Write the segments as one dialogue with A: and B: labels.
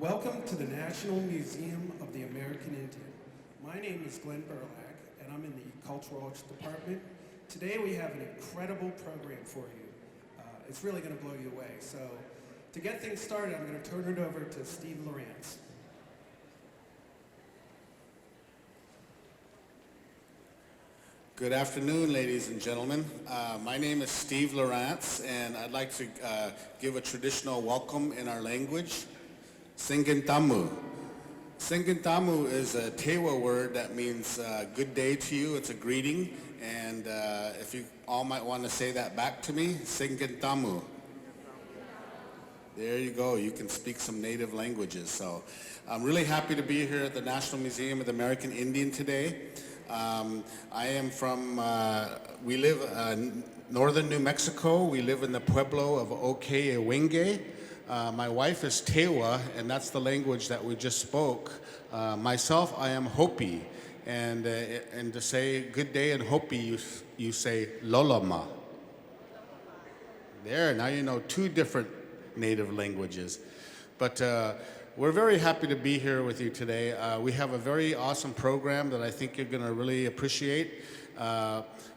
A: Welcome to the National Museum of the American Indian. My name is Glenn Burlack, and I'm in the Cultural Arts Department. Today we have an incredible program for you. It's really going to blow you away. So to get things started, I'm going to turn it over to Steve LaRance.
B: Good afternoon, ladies and gentlemen. My name is Steve LaRance, and I'd like to give a traditional welcome in our language. Singintamu. Singintamu is a Tewa word that means good day to you. It's a greeting, and if you all might want to say that back to me, Singintamu. There you go. You can speak some native languages. So I'm really happy to be here at the National Museum of the American Indian today. I am from, we live northern New Mexico. We live in the pueblo of Ohkay Owingeh. My wife is Tewa, and that's the language that we just spoke. Myself, I am Hopi, and to say good day in Hopi, you say Loloma. There, now you know two different native languages. But we're very happy to be here with you today. We have a very awesome program that I think you're going to really appreciate.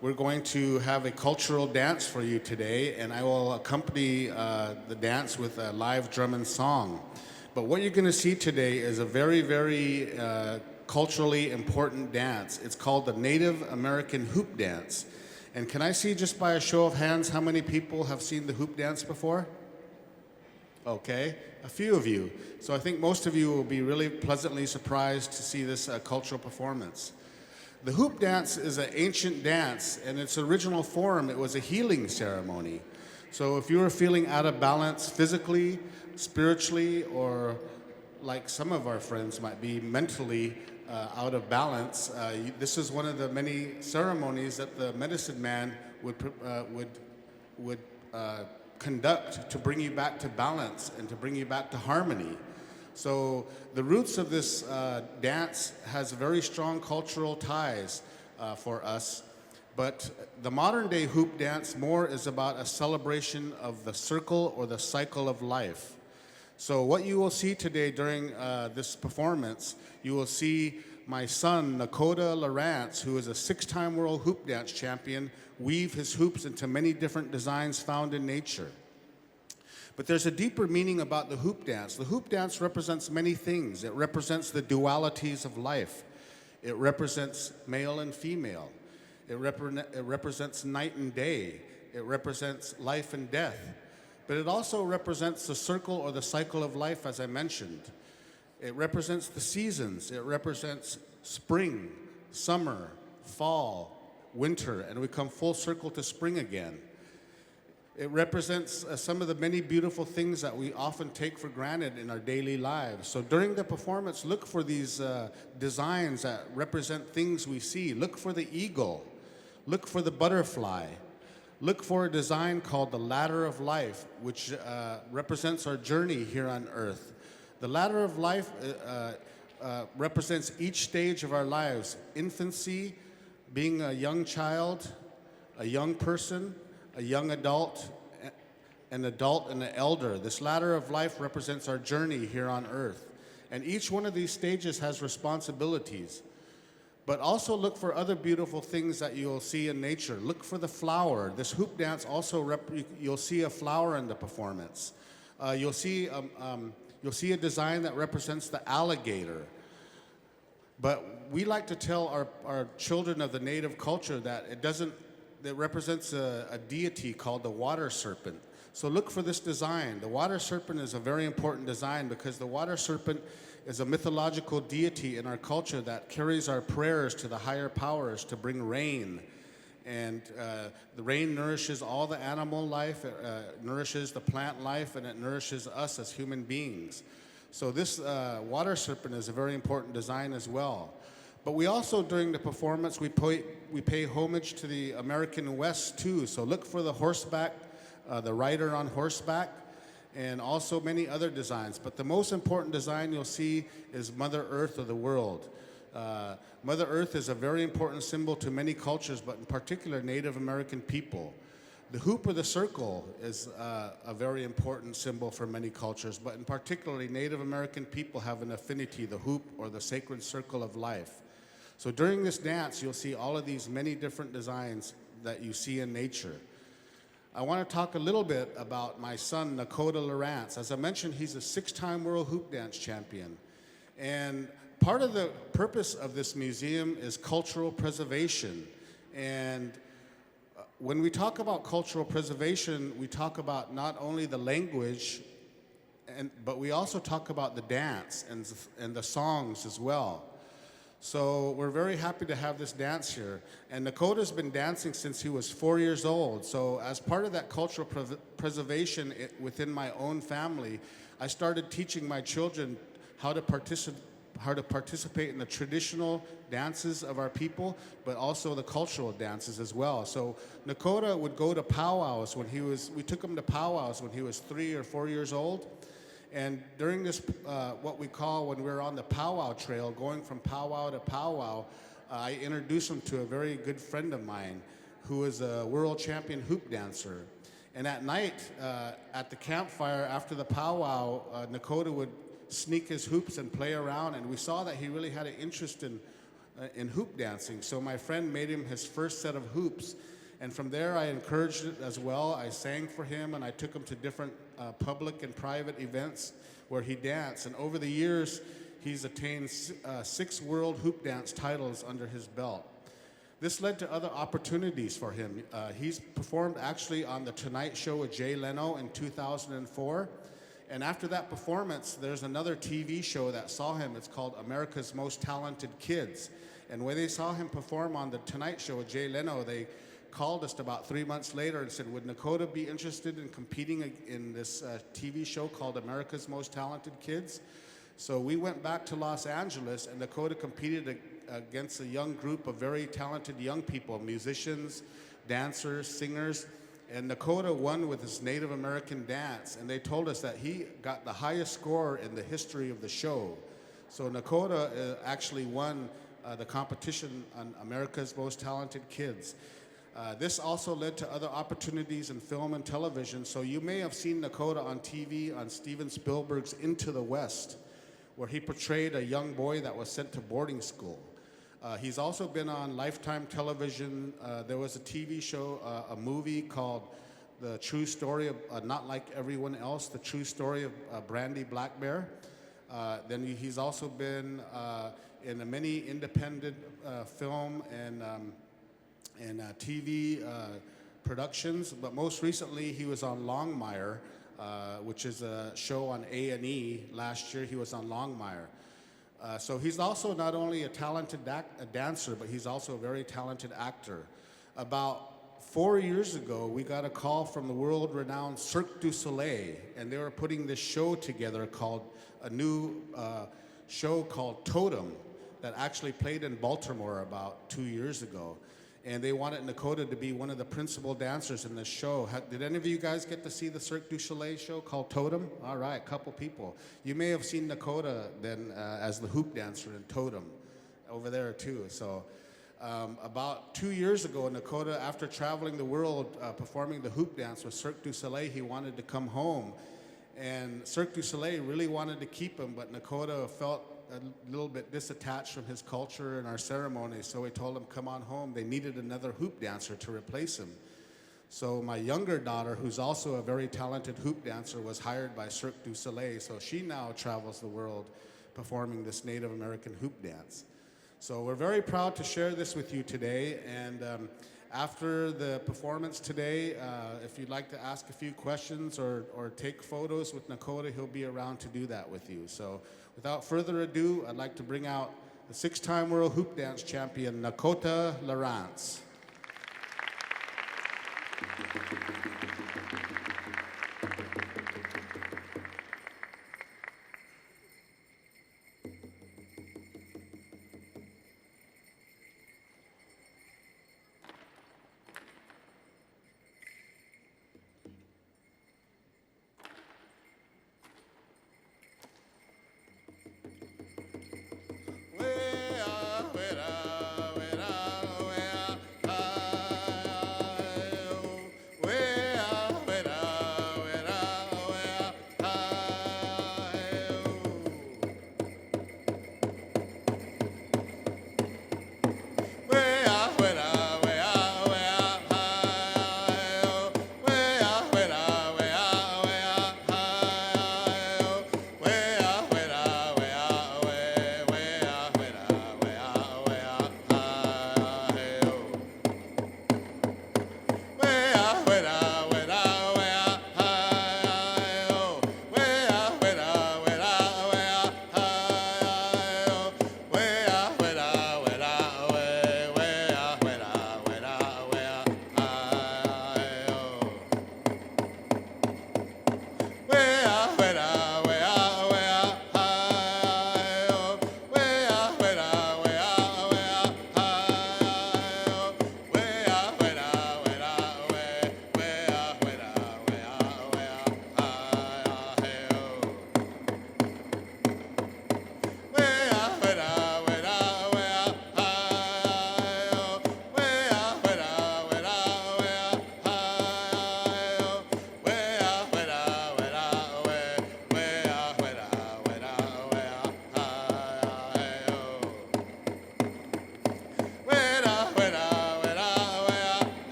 B: We're going to have a cultural dance for you today, and I will accompany the dance with a live drum and song. But what you're going to see today is a very, very culturally important dance. It's called the Native American Hoop Dance. And can I see, just by a show of hands, how many people have seen the hoop dance before? Okay, a few of you. So I think most of you will be really pleasantly surprised to see this cultural performance. The hoop dance is an ancient dance, and its original form, it was a healing ceremony. So if you were feeling out of balance physically, spiritually, or like some of our friends might be mentally out of balance, this is one of the many ceremonies that the medicine man would conduct to bring you back to balance and to bring you back to harmony. So the roots of this dance has very strong cultural ties for us, but the modern day hoop dance more is about a celebration of the circle or the cycle of life. So what you will see today during this performance, you will see my son, Nakotah LaRance, who is a 6-time world hoop dance champion, weave his hoops into many different designs found in nature. But there's a deeper meaning about the hoop dance. The hoop dance represents many things. It represents the dualities of life. It represents male and female. It represents night and day. It represents life and death. But it also represents the circle or the cycle of life, as I mentioned. It represents the seasons. It represents spring, summer, fall, winter, and we come full circle to spring again. It represents some of the many beautiful things that we often take for granted in our daily lives. So during the performance, look for these designs that represent things we see. Look for the eagle. Look for the butterfly. Look for a design called the ladder of life, which represents our journey here on earth. The ladder of life represents each stage of our lives: infancy, being a young child, a young person, a young adult, an adult, and an elder. This ladder of life represents our journey here on earth. And each one of these stages has responsibilities. But also look for other beautiful things that you'll see in nature. Look for the flower. This hoop dance also, you'll see a flower in the performance. You'll see a design that represents the alligator. But we like to tell our children of the native culture that it represents a deity called the water serpent. So look for this design. The water serpent is a very important design because the water serpent is a mythological deity in our culture that carries our prayers to the higher powers to bring rain. And the rain nourishes all the animal life, it nourishes the plant life, and it nourishes us as human beings. So this water serpent is a very important design as well. But we also, during the performance, we pay homage to the American West too. So look for the horseback, the rider on horseback, and also many other designs. But the most important design you'll see is Mother Earth of the world. Mother Earth is a very important symbol to many cultures, but in particular Native American people. The hoop or the circle is a very important symbol for many cultures, but in particularly Native American people have an affinity, the hoop or the sacred circle of life. So during this dance, you'll see all of these many different designs that you see in nature. I want to talk a little bit about my son, Nakotah LaRance. As I mentioned, he's a 6-time world hoop dance champion. And part of the purpose of this museum is cultural preservation. And when we talk about cultural preservation, we talk about not only the language, but we also talk about the dance and the songs as well. So we're very happy to have this dance here. And Nakotah's been dancing since he was 4 years old. So as part of that cultural preservation within my own family, I started teaching my children how to participate in the traditional dances of our people, but also the cultural dances as well. So Nakotah would go to powwows we took him to powwows when he was 3 or 4 years old. And during this, what we call when we're on the powwow trail, going from powwow to powwow, I introduced him to a very good friend of mine who is a world champion hoop dancer. And at night, at the campfire after the powwow, Nakotah would sneak his hoops and play around, and we saw that he really had an interest in hoop dancing. So my friend made him his first set of hoops, and from there I encouraged it as well. I sang for him, and I took him to different public and private events where he danced. And over the years, he's attained 6 world hoop dance titles under his belt. This led to other opportunities for him. He's performed actually on The Tonight Show with Jay Leno in 2004. And after that performance, there's another TV show that saw him. It's called America's Most Talented Kids. And when they saw him perform on The Tonight Show with Jay Leno, they called us about 3 months later and said, would Nakotah be interested in competing in this TV show called America's Most Talented Kids? So we went back to Los Angeles, and Nakotah competed against a young group of very talented young people, musicians, dancers, singers. And Nakotah won with his Native American dance, and they told us that he got the highest score in the history of the show. So Nakotah actually won the competition on America's Most Talented Kids. This also led to other opportunities in film and television. So you may have seen Nakotah on TV on Steven Spielberg's Into the West, where he portrayed a young boy that was sent to boarding school. He's also been on Lifetime television. There was a TV show, a movie called The True Story of Not Like Everyone Else, The True Story of Brandy Black Bear. Then he's also been in many independent film and TV productions, but most recently he was on Longmire, which is a show on A&E. Last year he was on Longmire. So he's also not only a talented dancer, but he's also a very talented actor. About 4 years ago, we got a call from the world-renowned Cirque du Soleil, and they were putting this show together called a new show called Totem that actually played in Baltimore about 2 years ago. And they wanted Nakotah to be one of the principal dancers in this show. Did any of you guys get to see the Cirque du Soleil show called Totem? All right, a couple people. You may have seen Nakotah then as the hoop dancer in Totem over there too. So about 2 years ago, Nakotah, after traveling the world performing the hoop dance with Cirque du Soleil, he wanted to come home. And Cirque du Soleil really wanted to keep him, but Nakotah felt a little bit disattached from his culture and our ceremonies, so we told him, come on home. They needed another hoop dancer to replace him. So my younger daughter, who's also a very talented hoop dancer, was hired by Cirque du Soleil, so she now travels the world performing this Native American hoop dance. So we're very proud to share this with you today, and after the performance today, if you'd like to ask a few questions or take photos with Nakotah, he'll be around to do that with you. So without further ado, I'd like to bring out the 6-time world hoop dance champion, Nakotah LaRance. Way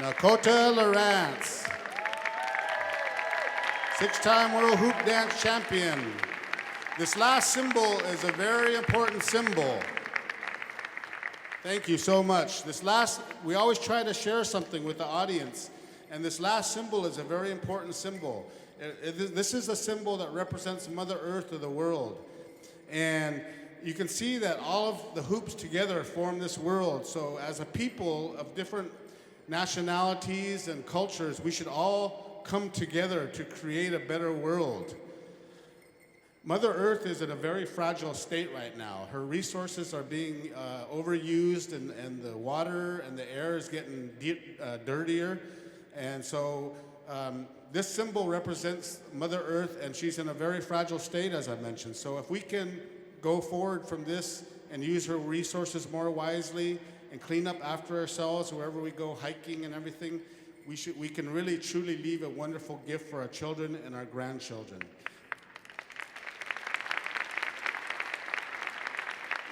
B: Nakotah LaRance, 6-time World Hoop Dance Champion. This last symbol is a very important symbol. Thank you so much. We always try to share something with the audience, and this last symbol is a very important symbol. This is a symbol that represents Mother Earth of the world. And you can see that all of the hoops together form this world. So as a people of different nationalities and cultures, we should all come together to create a better world. Mother Earth is in a very fragile state right now. Her resources are being overused, and the water and the air is getting dirtier. And so this symbol represents Mother Earth, and she's in a very fragile state, as I mentioned. So if we can go forward from this and use her resources more wisely and clean up after ourselves wherever we go hiking and everything, we can really truly leave a wonderful gift for our children and our grandchildren.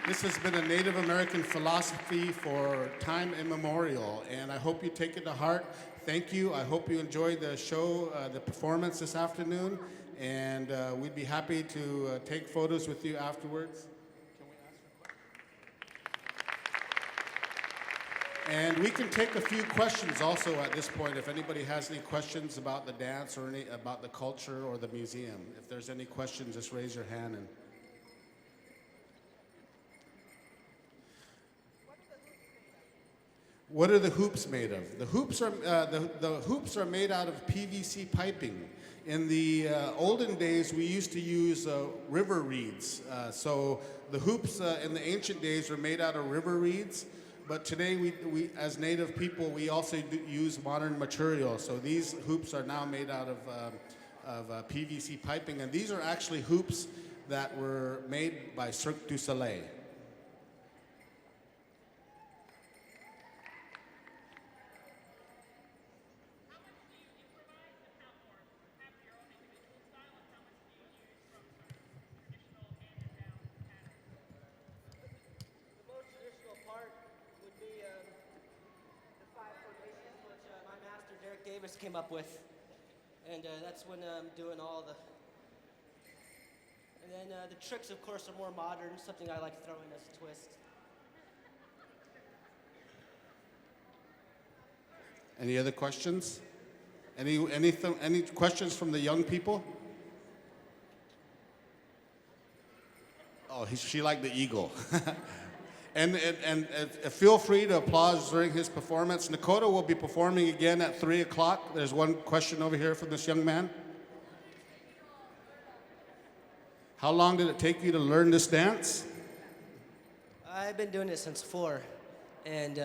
B: This has been a Native American philosophy for time immemorial, and I hope you take it to heart. Thank you. I hope you enjoyed the show, the performance this afternoon, and we'd be happy to take photos with you afterwards. And we can take a few questions also at this point if anybody has any questions about the dance or about the culture or the museum. If there's any questions, just raise your hand. And what are the hoops made of? The hoops are made out of PVC piping. In the olden days, we used to use river reeds. So the hoops in the ancient days were made out of river reeds. But today, we as Native people, we also use modern material. So these hoops are now made out of PVC piping. And these are actually hoops that were made by Cirque du Soleil.
C: Came up with, and that's when I'm doing all the, and then the tricks, of course, are more modern, something I like to throw in as a twist.
B: Any other questions? Any questions from the young people? Oh, she liked the eagle. And feel free to applaud during his performance. Nakota will be performing again at 3 o'clock. There's one question over here from this young man. How long did it take you to learn this dance?
C: I've been doing it since 4, and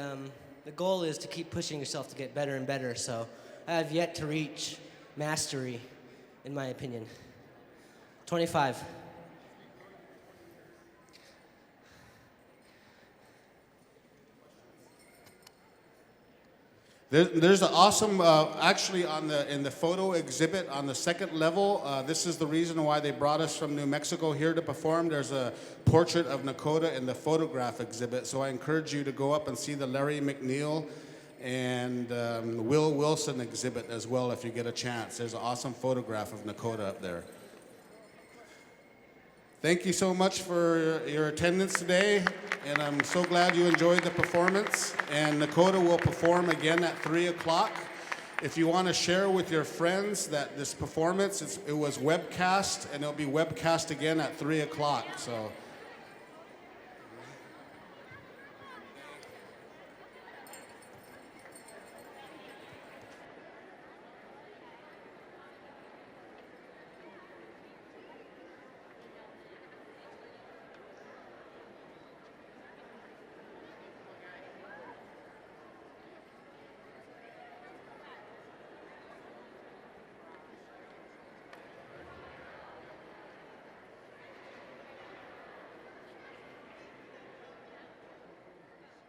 C: the goal is to keep pushing yourself to get better and better, so I have yet to reach mastery, in my opinion. 25.
B: There's an awesome, actually in the photo exhibit on the second level, this is the reason why they brought us from New Mexico here to perform. There's a portrait of Nakota in the photograph exhibit, so I encourage you to go up and see the Larry McNeil and Will Wilson exhibit as well if you get a chance. There's an awesome photograph of Nakota up there. Thank you so much for your attendance today, and I'm so glad you enjoyed the performance. And Nakota will perform again at 3 o'clock. If you want to share with your friends that this performance, it was webcast, and it'll be webcast again at 3 o'clock. So